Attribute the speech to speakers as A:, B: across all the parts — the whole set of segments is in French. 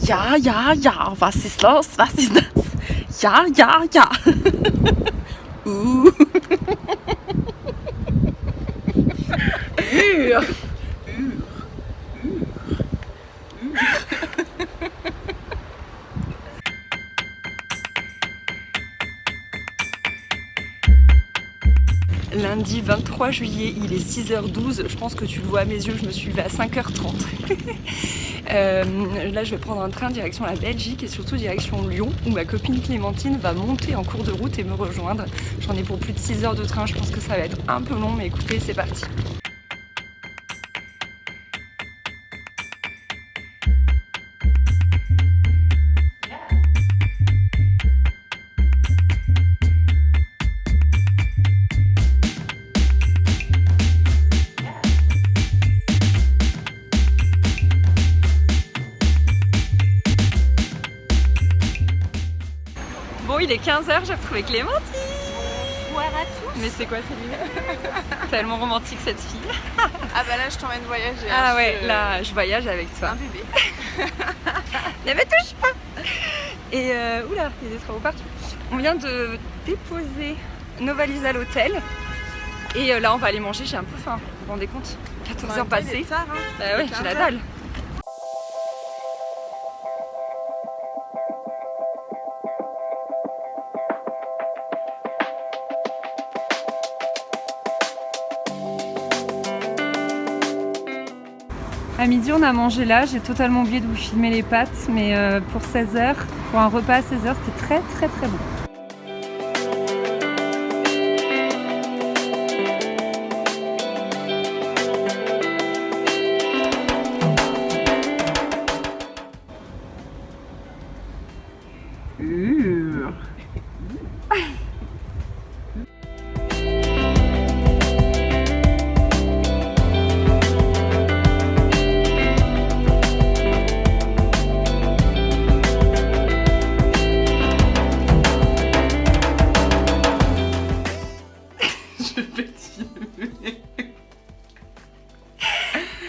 A: Ja, ja, ja, was ist los? Was ist das? Ja, ja, ja. Lundi 23 juillet, il est 6h12, je pense que tu le vois à mes yeux, je me suis levée à 5h30. Là je vais prendre un train direction la Belgique et surtout direction Lyon où ma copine Clémentine va monter en cours de route et me rejoindre. J'en ai pour plus de 6 heures de train, je pense que ça va être un peu long mais écoutez, c'est parti. Bon, il est 15h, j'ai retrouvé Clémentine.
B: Bonsoir à tous.
A: Mais c'est quoi celui-là? Tellement romantique cette fille.
B: Ah bah là je t'emmène voyager.
A: Ah ouais, là je voyage avec toi.
B: Un bébé.
A: Ne me touche pas. Et oula, il y a des travaux partout. On vient de déposer nos valises à l'hôtel. Et là on va aller manger, j'ai un peu faim. Vous vous rendez compte? 14h passées.
B: Tard, hein.
A: Bah ouais, j'ai la dalle. À midi on a mangé là, j'ai totalement oublié de vous filmer les pâtes, mais pour 16h, pour un repas à 16h, c'était très très très bon.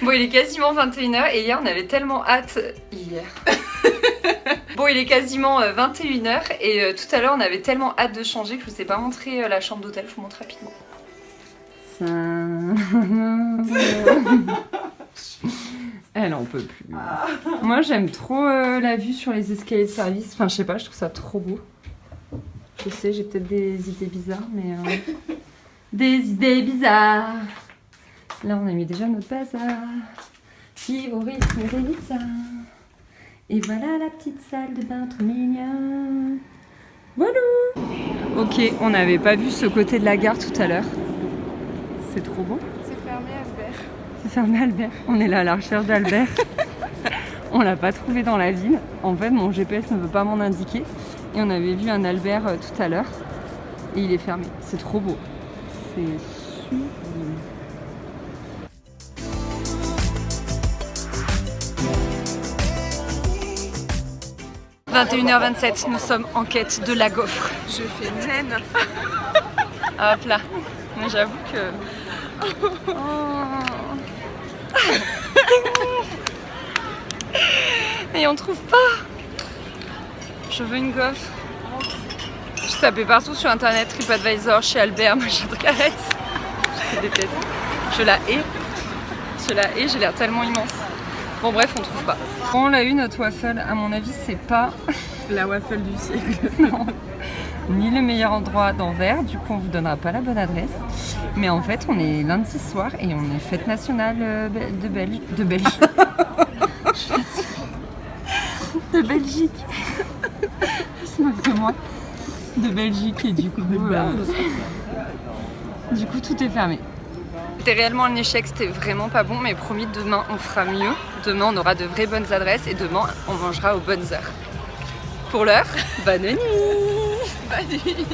A: Bon, il est quasiment 21h et hier on avait tellement hâte. Bon, il est quasiment 21h et tout à l'heure on avait tellement hâte de changer que je vous ai pas montré la chambre d'hôtel, je vous montre rapidement. Elle en peut plus. Moi j'aime trop la vue sur les escaliers de service. Enfin, je sais pas, je trouve ça trop beau. Je sais, j'ai peut-être des idées bizarres, mais. Des idées bizarres. Là, on a mis déjà notre bazar. Qui au rythme des pizzas. Et voilà la petite salle de bain trop mignonne. Voilà. Ok, on n'avait pas vu ce côté de la gare tout à l'heure. C'est trop beau.
B: C'est fermé Albert.
A: C'est fermé Albert. On est là à la recherche d'Albert. On l'a pas trouvé dans la ville. En fait, mon GPS ne veut pas m'en indiquer. Et on avait vu un Albert tout à l'heure. Et il est fermé. C'est trop beau. C'est sublime. 21h27, nous sommes en quête de la gaufre.
B: Je fais naine.
A: Hop là. Mais j'avoue que... Et on trouve pas. Je veux une gaufre. Je tapais partout sur internet, TripAdvisor, chez Albert, machin truc, arrête. Je déteste. Je la hais, j'ai l'air tellement immense. Bon bref, on trouve pas. Bon, on l'a eu notre waffle, à mon avis c'est pas
B: la waffle du siècle.
A: Non. Ni le meilleur endroit d'Anvers, du coup on vous donnera pas la bonne adresse. Mais en fait on est lundi soir et on est fête nationale de Belgique. De Belgique. Je se moque de moi. De Belgique et du coup tout est fermé. C'était réellement un échec, c'était vraiment pas bon, mais promis, demain on fera mieux. Demain on aura de vraies bonnes adresses et demain on mangera aux bonnes heures. Pour l'heure, bonne nuit.
B: Bonne nuit.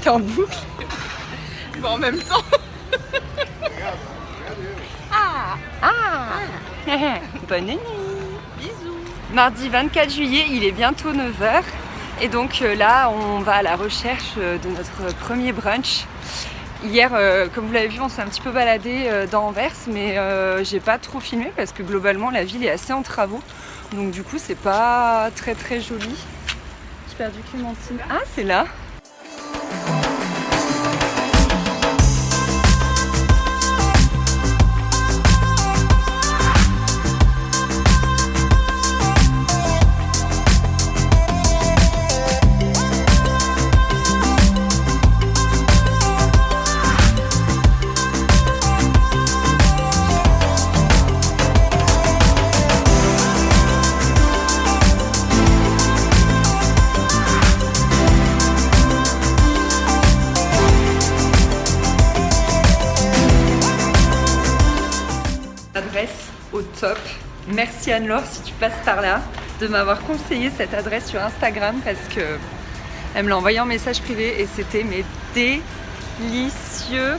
A: T'es en boucle.
B: Bon, en même temps.
A: Bonne nuit.
B: Bisous.
A: Mardi 24 juillet, il est bientôt 9h. Et donc là, on va à la recherche de notre premier brunch. Hier, comme vous l'avez vu, on s'est un petit peu baladé dans Anvers, mais j'ai pas trop filmé parce que globalement la ville est assez en travaux. Donc du coup c'est pas très très joli. J'ai perdu Clémentine. Ah c'est là. Adresse au top. Merci Anne-Laure si tu passes par là de m'avoir conseillé cette adresse sur Instagram parce que elle me l'a envoyé en message privé et c'était mais délicieux.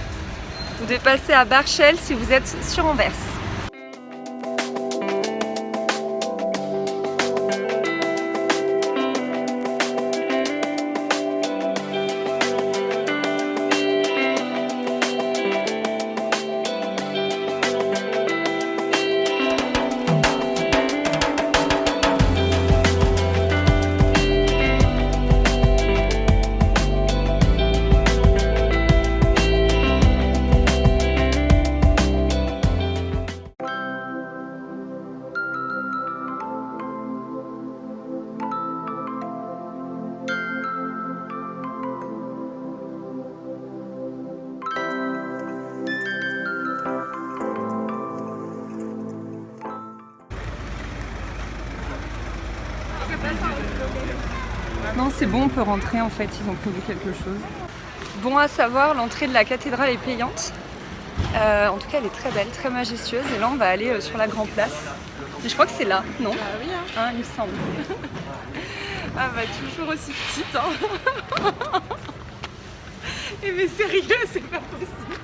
A: Vous devez passer à Barchel si vous êtes sur Anvers. Non, c'est bon, on peut rentrer en fait, ils ont prévu quelque chose. Bon à savoir, l'entrée de la cathédrale est payante. En tout cas, elle est très belle, très majestueuse. Et là, on va aller sur la Grand Place. Mais je crois que c'est là, non?
B: Ah oui, hein.
A: Hein, il me semble.
B: Ah bah toujours aussi petite, hein. Et mais sérieux, c'est pas possible.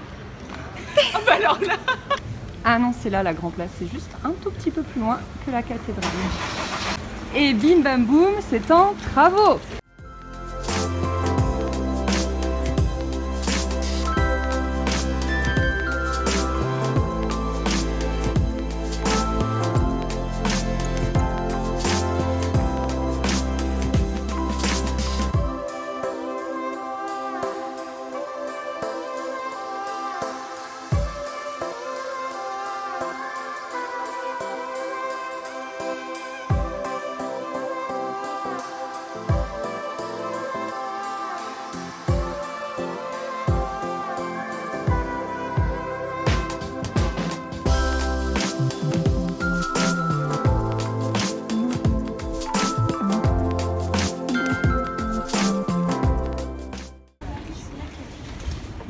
B: Ah bah alors là.
A: Ah non, c'est là la Grand Place, c'est juste un tout petit peu plus loin que la cathédrale. Et bim bam boum, c'est en travaux.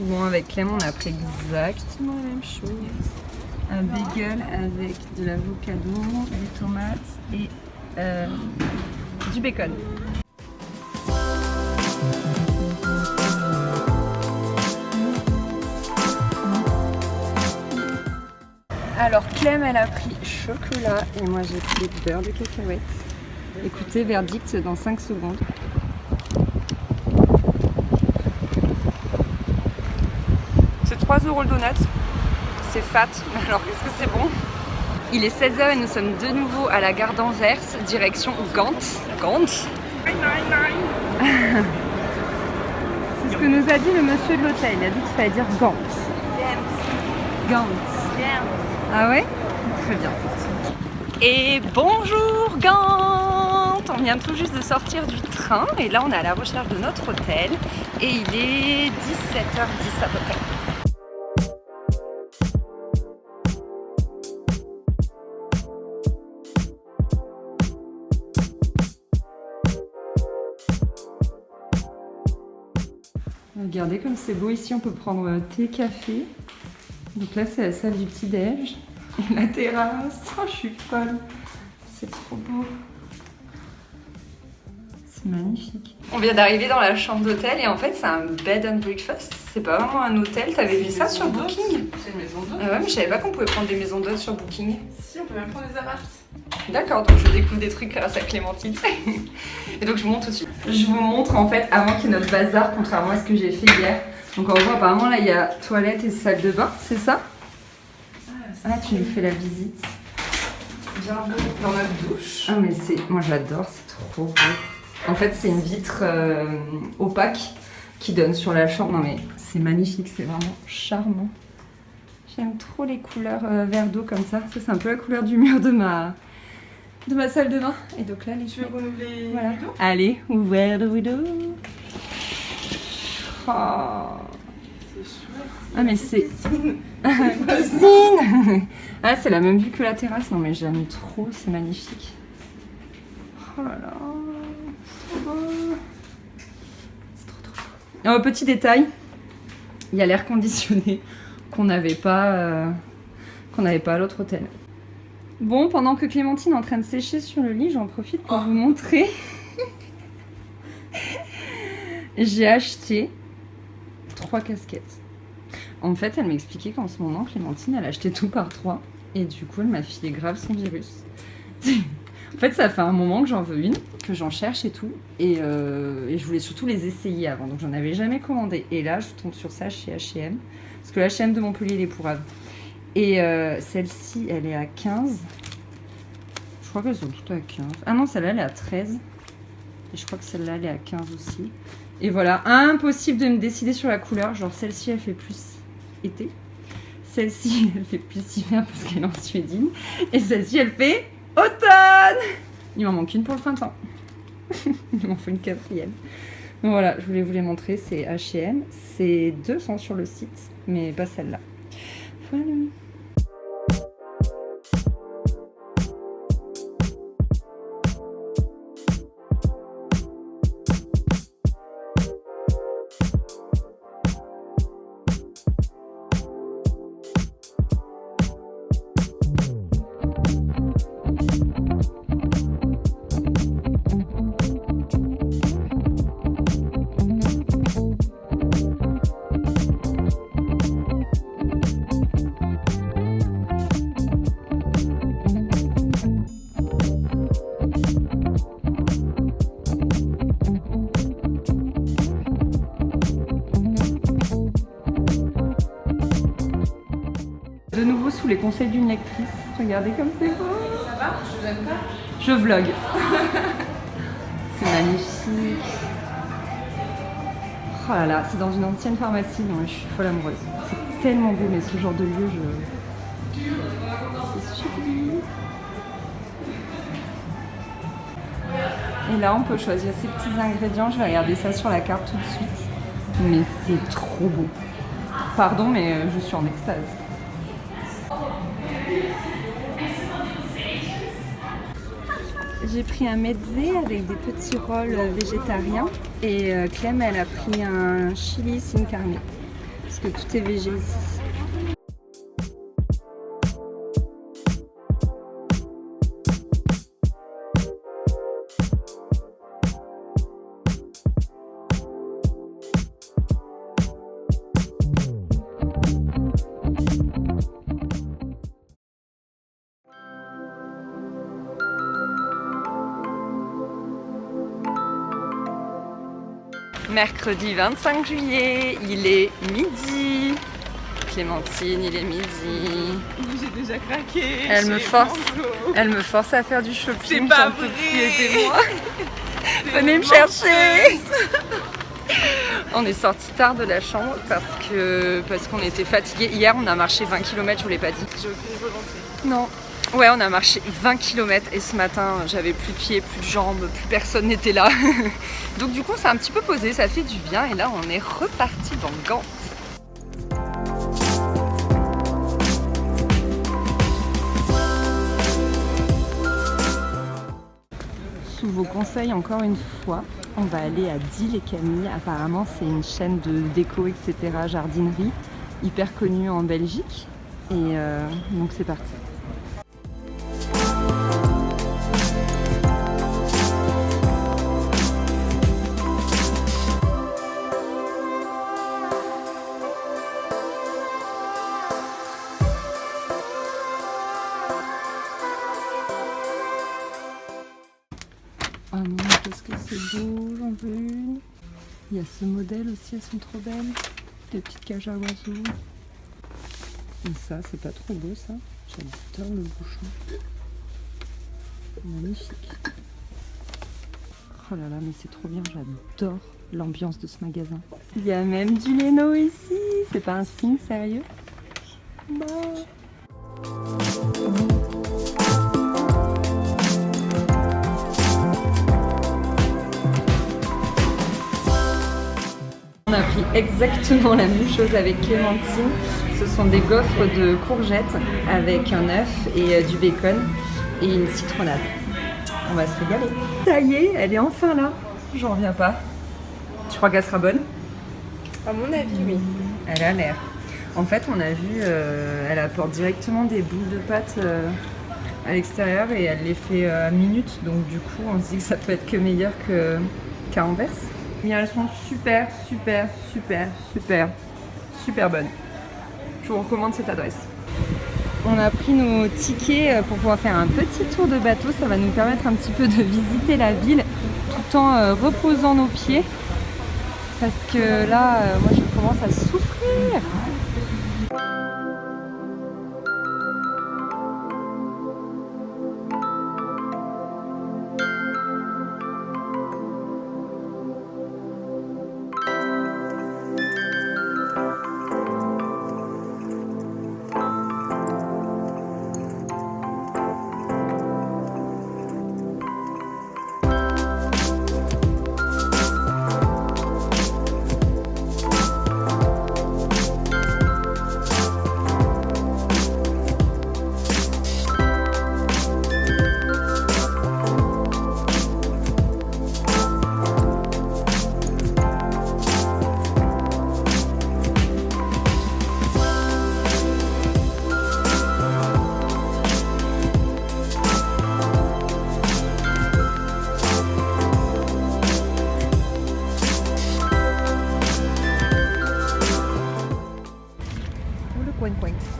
A: Bon, avec Clem, on a pris exactement la même chose. Un bagel avec de l'avocado, des tomates et du bacon. Alors Clem, elle a pris chocolat et moi j'ai pris beurre de cacahuète. Écoutez, verdict dans 5 secondes. C'est 3 € le donut, c'est fat, mais alors qu'est-ce que c'est bon. Il est 16h et nous sommes de nouveau à la gare d'Anvers, direction Gand. Gand. C'est ce que nous a dit le monsieur de l'hôtel, il a dit qu'il fallait dire Gand. Gand. Ah ouais? Très bien. Et bonjour Gand! On vient tout juste de sortir du train et là on est à la recherche de notre hôtel et il est 17h10 à peu près. Regardez comme c'est beau ici, on peut prendre thé, café. Donc là c'est la salle du petit-déj. Et la terrasse, oh, je suis folle. C'est trop beau. C'est magnifique. On vient d'arriver dans la chambre d'hôtel et en fait c'est un bed and breakfast. C'est pas vraiment un hôtel, t'avais vu ça sur Booking?
B: C'est une maison d'hôte.
A: Ah ouais, mais je savais pas qu'on pouvait prendre des maisons d'hôtes sur Booking.
B: Si, on peut même prendre des apparts.
A: D'accord, donc je découvre des trucs grâce à Clémentine. Et donc je vous montre tout de suite. Je vous montre en fait avant qu'il y ait notre bazar, contrairement à ce que j'ai fait hier. Donc en gros apparemment là il y a toilette et salle de bain, c'est ça? Ah tu nous fais la visite.
B: dans notre douche.
A: Ah mais moi j'adore, c'est trop beau. En fait c'est une vitre opaque qui donne sur la chambre. Non mais c'est magnifique, c'est vraiment charmant. J'aime trop les couleurs vert d'eau comme ça. Ça c'est un peu la couleur du mur de ma salle de bain. Et donc là
B: Tu veux renouveler
A: voilà.
B: les rideaux?
A: Allez, ouvert le rideau. Oh.
B: C'est chouette.
A: Ah mais c'est...
B: Piscine.
A: Piscine. Ah c'est la même vue que la terrasse. Non mais j'aime trop, c'est magnifique. Oh là là, c'est trop beau. C'est trop beau. Petit détail, il y a l'air conditionné qu'on n'avait pas à l'autre hôtel. Bon, pendant que Clémentine est en train de sécher sur le lit, j'en profite pour vous montrer. J'ai acheté 3 casquettes. En fait, elle m'expliquait qu'en ce moment, Clémentine, elle achetait tout par 3. Et du coup, elle m'a filé grave son virus. En fait, ça fait un moment que j'en veux une, que j'en cherche et tout. Et je voulais surtout les essayer avant. Donc, j'en avais jamais commandé. Et là, je tombe sur ça chez H&M. Parce que H&M de Montpellier, il est pourrave. Et celle-ci, elle est à 15. Je crois qu'elles sont toutes à 15. Ah non, celle-là, elle est à 13. Et je crois que celle-là, elle est à 15 aussi. Et voilà, impossible de me décider sur la couleur. Genre, celle-ci, elle fait plus été. Celle-ci, elle fait plus hiver parce qu'elle est en suédine. Et celle-ci, elle fait automne. Il m'en manque une pour le printemps. Il m'en faut une 4e. Donc voilà, je voulais vous les montrer. C'est H&M. Ces 2 sont sur le site, mais pas celle-là. Voilà. De nouveau sous les conseils d'une lectrice. Regardez comme c'est beau.
B: Ça va? Je donne pas?
A: Je vlog. C'est magnifique. Oh là là, c'est dans une ancienne pharmacie. Non, je suis folle amoureuse. C'est tellement beau, mais ce genre de lieu, c'est sublime. Et là, on peut choisir ses petits ingrédients. Je vais regarder ça sur la carte tout de suite. Mais c'est trop beau. Pardon, mais je suis en extase. J'ai pris un mezze avec des petits rolls végétariens et Clem elle a pris un chili sin carne parce que tout est végé ici. Mercredi 25 juillet, il est midi. Clémentine, il est midi.
B: J'ai déjà craqué.
A: Elle me force à faire du shopping.
B: C'est pas
A: j'en peux
B: vrai.
A: plus, aidez-moi. Venez me chercher. On est sorti tard de la chambre parce qu'on était fatigués. Hier, on a marché 20 km, je vous l'ai pas dit.
B: J'ai aucune volonté.
A: Non. Ouais, on a marché 20 km et ce matin, j'avais plus de pieds, plus de jambes, plus personne n'était là. Donc du coup, on s'est un petit peu posé, ça fait du bien et là, on est reparti dans Gand. Sous vos conseils, encore une fois, on va aller à Deal et Camille. Apparemment, c'est une chaîne de déco, etc., jardinerie, hyper connue en Belgique. Et donc c'est parti. Oh non, qu'est-ce que c'est beau, j'en veux une. Il y a ce modèle aussi, elles sont trop belles. Des petites cages à oiseaux. Et ça, c'est pas trop beau ça. J'adore le bouchon. Magnifique. Oh là là, mais c'est trop bien, j'adore l'ambiance de ce magasin. Il y a même du Leno ici, c'est pas un signe sérieux? Bah. On a pris exactement la même chose avec Clémentine. Ce sont des gaufres de courgettes avec un œuf et du bacon et une citronnade. On va se régaler. Ça y est, elle est enfin là. J'en reviens pas. Tu crois qu'elle sera bonne?
B: À mon avis, oui.
A: Elle a l'air. En fait, on a vu, elle apporte directement des boules de pâte à l'extérieur et elle les fait à minute. Donc du coup, on se dit que ça peut être que meilleur qu'à Anvers. Mais elles sont super bonnes. Je vous recommande cette adresse. On a pris nos tickets pour pouvoir faire un petit tour de bateau. Ça va nous permettre un petit peu de visiter la ville tout en reposant nos pieds. Parce que là, moi je commence à souffrir.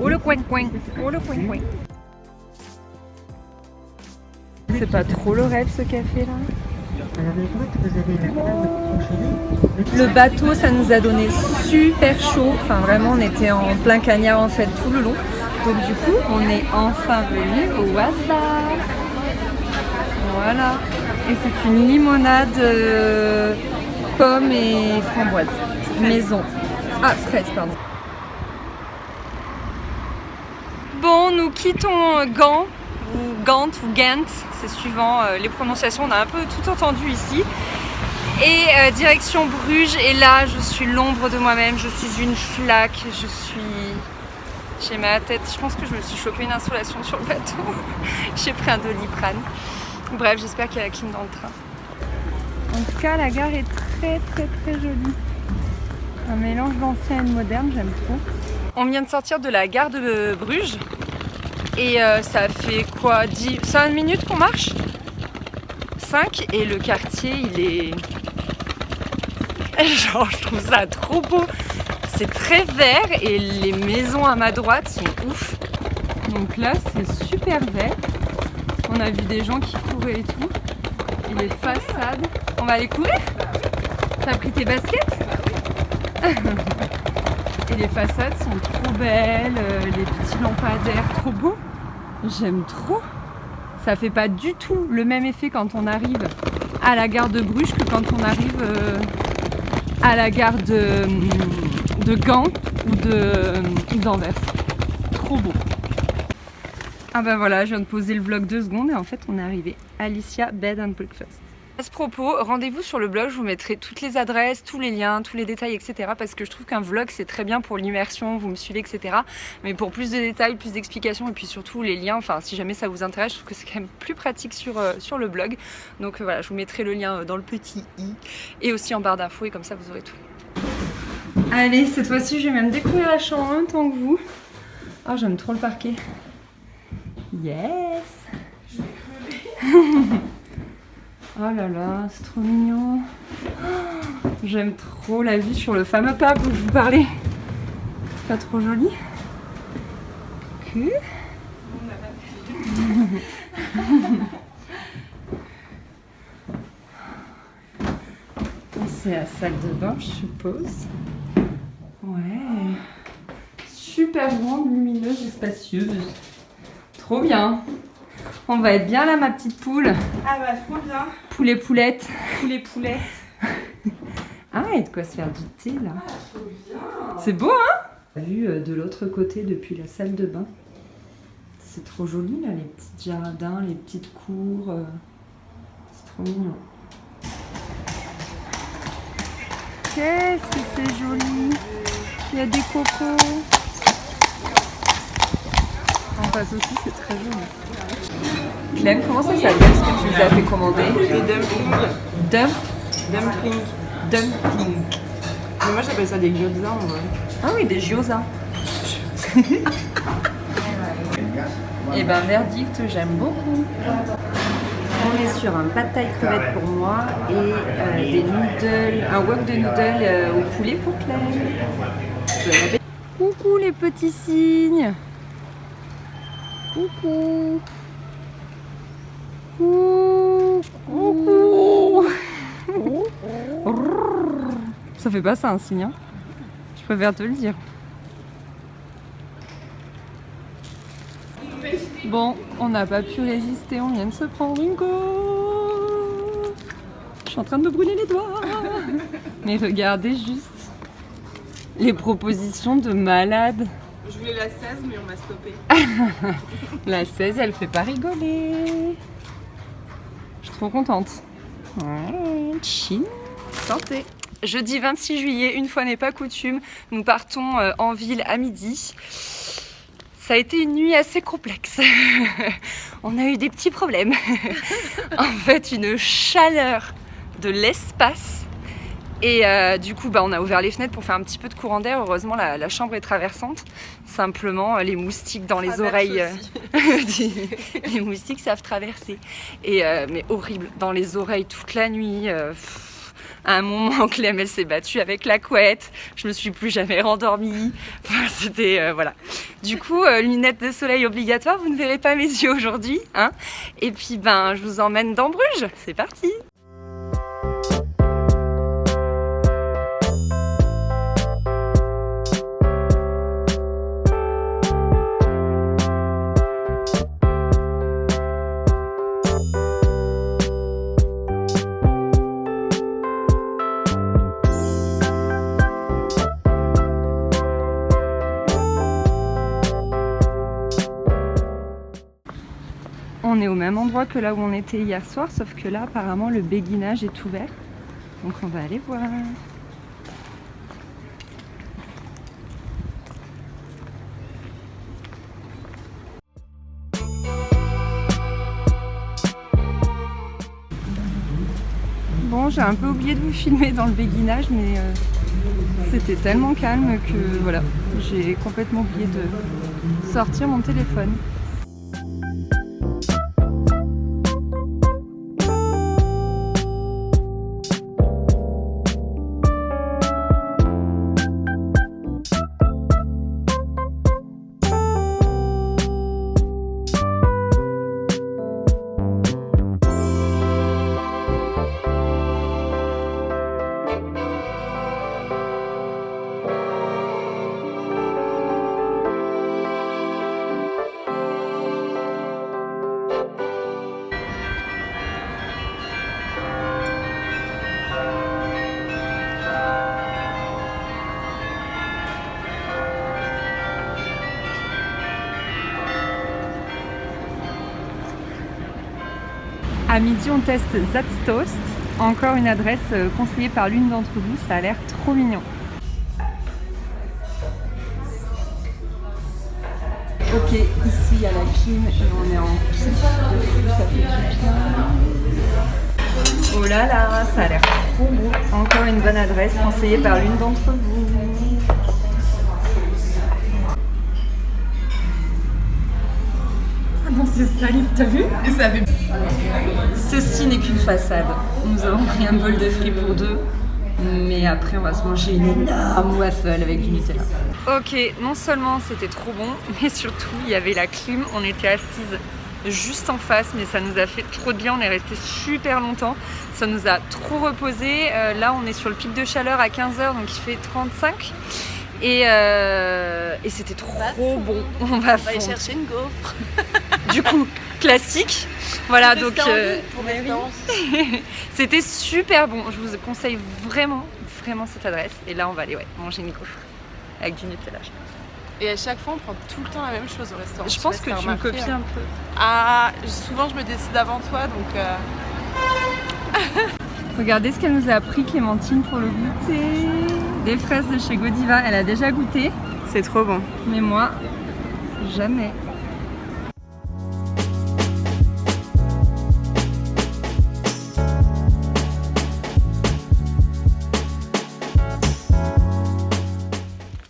B: Oh le coin-coin. Oh le coin-coin.
A: C'est pas trop le rêve ce café là? Le bateau, ça nous a donné super chaud. Enfin vraiment, on était en plein cagnard en fait tout le long. Donc du coup, on est enfin venu au Wasbach. Voilà. Et c'est une limonade pommes et framboise. Maison. Ah, fraise, pardon.
B: Bon, nous quittons Gand, ou Gand, ou Ghent, c'est suivant les prononciations, on a un peu tout entendu ici. Et direction Bruges, et là je suis l'ombre de moi-même, je suis une flaque, j'ai mal à la tête, je pense que je me suis chopé une insolation sur le bateau. J'ai pris un Doliprane. Bref, j'espère qu'il y a la clim dans le train.
A: En tout cas, la gare est très jolie. Un mélange d'ancien et de moderne, j'aime trop.
B: On vient de sortir de la gare de Bruges et ça fait quoi, 5 minutes qu'on marche, 5, et le quartier il est... Genre je trouve ça trop beau, c'est très vert et les maisons à ma droite sont ouf.
A: Donc là c'est super vert, on a vu des gens qui couraient et tout, et les façades... On va aller courir? T'as pris tes baskets? Et les façades sont trop belles, les petits lampadaires trop beaux. J'aime trop. Ça fait pas du tout le même effet quand on arrive à la gare de Bruges que quand on arrive à la gare de Gand ou d'Anvers. Trop beau. Ah bah voilà, je viens de poser le vlog 2 secondes et en fait on est arrivé à Alicia Bed and Breakfast.
B: À ce propos, rendez-vous sur le blog, je vous mettrai toutes les adresses, tous les liens, tous les détails, etc. Parce que je trouve qu'un vlog c'est très bien pour l'immersion, vous me suivez, etc. Mais pour plus de détails, plus d'explications et puis surtout les liens, enfin si jamais ça vous intéresse, je trouve que c'est quand même plus pratique sur le blog. Donc voilà, je vous mettrai le lien dans le petit i et aussi en barre d'infos et comme ça vous aurez tout.
A: Allez, cette fois-ci je vais même découvrir la chambre en même temps que vous. Ah, j'aime trop le parquet. Yes. Je vais crever. Oh là là, c'est trop mignon. Oh, j'aime trop la vue sur le fameux pub où je vous parlais. C'est pas trop joli? Que... C'est la salle de bain, je suppose. Ouais. Super grande, lumineuse et spacieuse. Trop bien. On va être bien là, ma petite poule.
B: Ah bah trop bien.
A: Poulet poulette.
B: Poulet poulet.
A: Ah, il y a de quoi se faire du thé là. C'est beau, hein? Vu de l'autre côté depuis la salle de bain. C'est trop joli là, les petits jardins, les petites cours. C'est trop mignon. Qu'est-ce que c'est joli! Il y a des cocos. En face aussi, c'est très joli. Clem, comment ça s'appelle ce que tu nous as fait commander?
B: Des dumplings.
A: Dumpling.
B: Dumpling. Mais moi j'appelle ça des gyoza en vrai.
A: Ah oui, des gyoza. Et ben verdict, j'aime beaucoup. On est sur un pad thai crevette pour moi et des noodles, un wok de noodles au poulet pour Claire. Coucou les petits cygnes. Coucou. Coucou. Ça fait pas ça un cygne, hein. Je préfère te le dire. Bon, on n'a pas pu résister, on vient de se prendre une go. Je suis en train de me brûler les doigts. Mais regardez juste les propositions de malades.
B: Je voulais la 16 mais on m'a stoppé.
A: La 16, elle fait pas rigoler. Je suis trop contente. Ouais, chill. Santé. Jeudi 26 juillet, une fois n'est pas coutume, nous partons en ville à midi. Ça a été une nuit assez complexe. On a eu des petits problèmes. En fait, une chaleur de l'espace. Et du coup, on a ouvert les fenêtres pour faire un petit peu de courant d'air. Heureusement, la chambre est traversante. Simplement, les moustiques dans les oreilles. Les moustiques savent traverser. Et, mais horrible, dans les oreilles toute la nuit. À un moment, Clem, elle s'est battue avec la couette. Je me suis plus jamais rendormie. Enfin, c'était voilà. Du coup, lunettes de soleil obligatoires. Vous ne verrez pas mes yeux aujourd'hui, hein. Et puis, je vous emmène dans Bruges. C'est parti. On est au même endroit que là où on était hier soir, sauf que là, apparemment, le béguinage est ouvert. Donc on va aller voir. Bon, j'ai un peu oublié de vous filmer dans le béguinage, mais c'était tellement calme que voilà, j'ai complètement oublié de sortir mon téléphone. À midi, on teste That's Toast. Encore une adresse conseillée par l'une d'entre vous. Ça a l'air trop mignon. Ok, ici il y a la clim et on est en kiff de fou, ça fait du bien. Oh là là, ça a l'air trop beau. Encore une bonne adresse conseillée par l'une d'entre vous. Ah non, c'est salif, t'as vu? Et ça fait... Ceci n'est qu'une façade. Nous avons pris un bol de frites pour deux. Mais après, on va se manger une énorme waffle avec du Nutella. Ok, non seulement c'était trop bon, mais surtout, il y avait la clim. On était assises juste en face, mais ça nous a fait trop de bien. On est resté super longtemps. Ça nous a trop reposé. Là, on est sur le pic de chaleur à 15h, donc il fait 35. Et c'était trop bon. On va
B: aller chercher une gaufre.
A: Du coup,
B: classique. Voilà, donc
C: pour restaurant.
B: c'était super bon. Je vous conseille vraiment cette adresse. Et là, on va aller manger une gaufre avec du Nutella, je pense.
C: Et à chaque fois, on prend tout le temps la même chose au restaurant.
B: Je pense que tu me copies un peu.
C: Ah, souvent je me décide avant toi, donc...
B: Regardez ce qu'elle nous a appris, Clémentine, pour le goûter. Des fraises de chez Godiva. Elle a déjà goûté.
C: C'est trop bon.
B: Mais moi, jamais.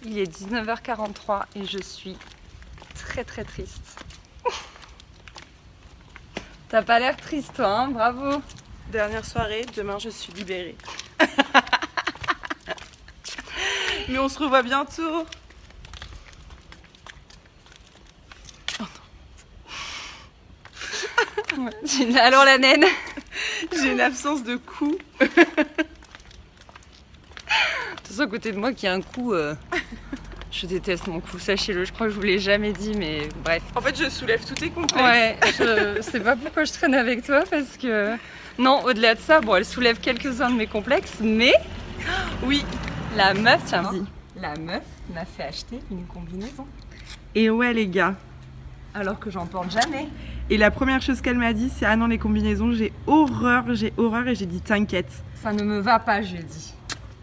B: Il est 19h43 et je suis très triste. T'as pas l'air triste toi, hein? Bravo.
C: Dernière soirée, demain je suis libérée. Mais on se revoit bientôt.
B: Ouais. Alors la naine.
C: J'ai une absence de cou.
B: Attention à côté de moi qui a un cou. Je déteste mon cou, sachez-le. Je crois que je vous l'ai jamais dit, mais bref.
C: En fait, je soulève tous tes complexes.
B: Ouais, je sais pas pourquoi je traîne avec toi parce que... Non, au-delà de ça, bon, elle soulève quelques-uns de mes complexes, mais...
C: Oui.
B: La meuf, tiens, la meuf m'a fait acheter une combinaison.
C: Et ouais, les gars.
B: Alors que j'en porte jamais.
C: Et la première chose qu'elle m'a dit, c'est ah non, les combinaisons, j'ai horreur. Et j'ai dit t'inquiète.
B: Ça ne me va pas, je dis.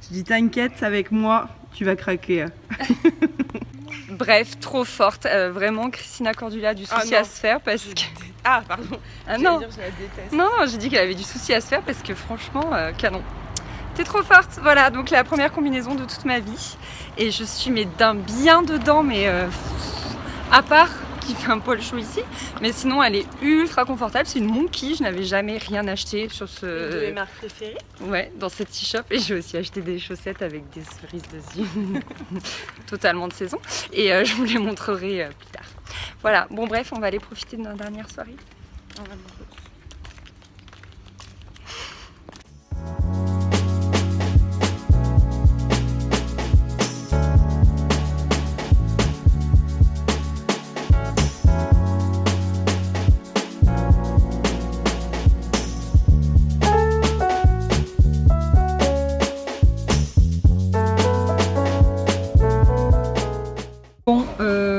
C: J'ai dit t'inquiète, avec moi, tu vas craquer.
B: Bref, trop forte. Vraiment, Christina Cordula a du souci à se faire parce que...
C: Ah, pardon.
B: Ah non.
C: Dire, je la déteste.
B: Non, j'ai dit qu'elle avait du souci à se faire parce que franchement, canon. T'es trop forte. Voilà, donc la première combinaison de toute ma vie. Et je suis bien dedans, mais à part qu'il fait un poil chaud ici. Mais sinon, elle est ultra confortable. C'est une Monkey. Je n'avais jamais rien acheté sur ce...
C: Une de mes marques préférées.
B: Ouais, dans cette t-shop. Et j'ai aussi acheté des chaussettes avec des cerises dessus. Totalement de saison. Et je vous les montrerai plus tard. Voilà, bon bref, on va aller profiter de notre dernière soirée.
C: On va manger.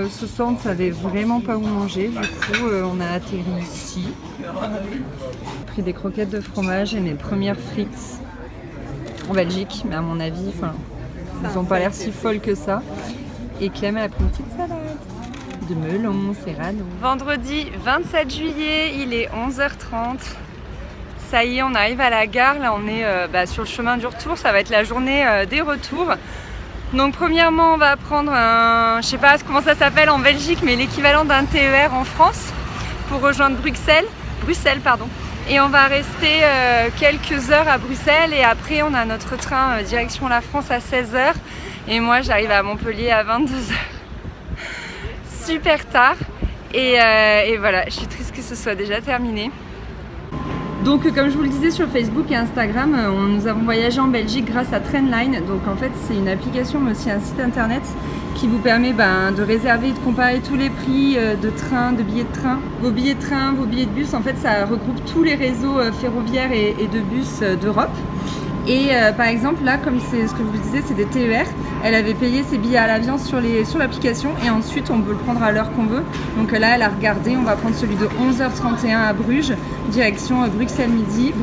B: Ce soir, on ne savait vraiment pas où manger. Du coup, on a atterri ici. J'ai pris des croquettes de fromage et mes premières frites en Belgique. Mais à mon avis, elles n'ont pas l'air si folles que ça. Et Clem, elle a pris une petite salade de melon, serrano. Vendredi 27 juillet, il est 11h30. Ça y est, on arrive à la gare. Là, on est sur le chemin du retour. Ça va être la journée des retours. Donc premièrement, on va prendre un, je sais pas comment ça s'appelle en Belgique, mais l'équivalent d'un TER en France pour rejoindre Bruxelles, pardon. Et on va rester quelques heures à Bruxelles et après on a notre train direction la France à 16h et moi j'arrive à Montpellier à 22h. Super tard et voilà, je suis triste que ce soit déjà terminé. Donc comme je vous le disais sur Facebook et Instagram, nous avons voyagé en Belgique grâce à Trainline. Donc en fait c'est une application mais aussi un site internet qui vous permet de réserver et de comparer tous les prix de train, de billets de train. Vos billets de train, vos billets de bus, en fait ça regroupe tous les réseaux ferroviaires et de bus d'Europe. Et par exemple là, comme c'est ce que je vous disais, c'est des TER, elle avait payé ses billets à l'avion sur l'application et ensuite on peut le prendre à l'heure qu'on veut. Donc là elle a regardé, on va prendre celui de 11h31 à Bruges, direction Bruxelles midi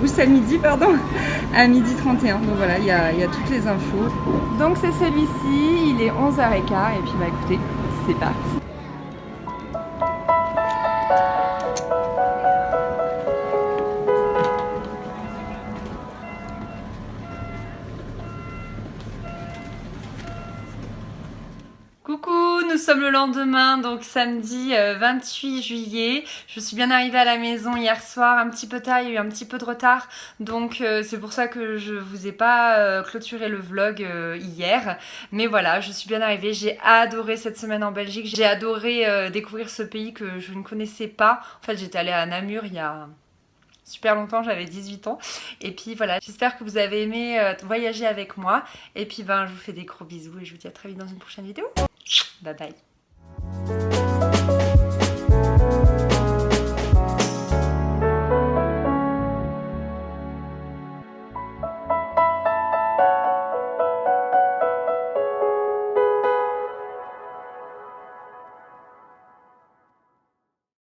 B: à 12h31. Donc voilà, il y a toutes les infos. Donc c'est celui-ci, il est 11h15 et puis écoutez, c'est parti. Coucou, nous sommes le lendemain, donc samedi 28 juillet. Je suis bien arrivée à la maison hier soir, un petit peu tard, il y a eu un petit peu de retard. Donc c'est pour ça que je vous ai pas clôturé le vlog hier. Mais voilà, je suis bien arrivée, j'ai adoré cette semaine en Belgique. J'ai adoré découvrir ce pays que je ne connaissais pas. En fait, j'étais allée à Namur il y a... super longtemps, j'avais 18 ans. Et puis voilà, j'espère que vous avez aimé voyager avec moi. Et puis je vous fais des gros bisous et je vous dis à très vite dans une prochaine vidéo. Bye bye.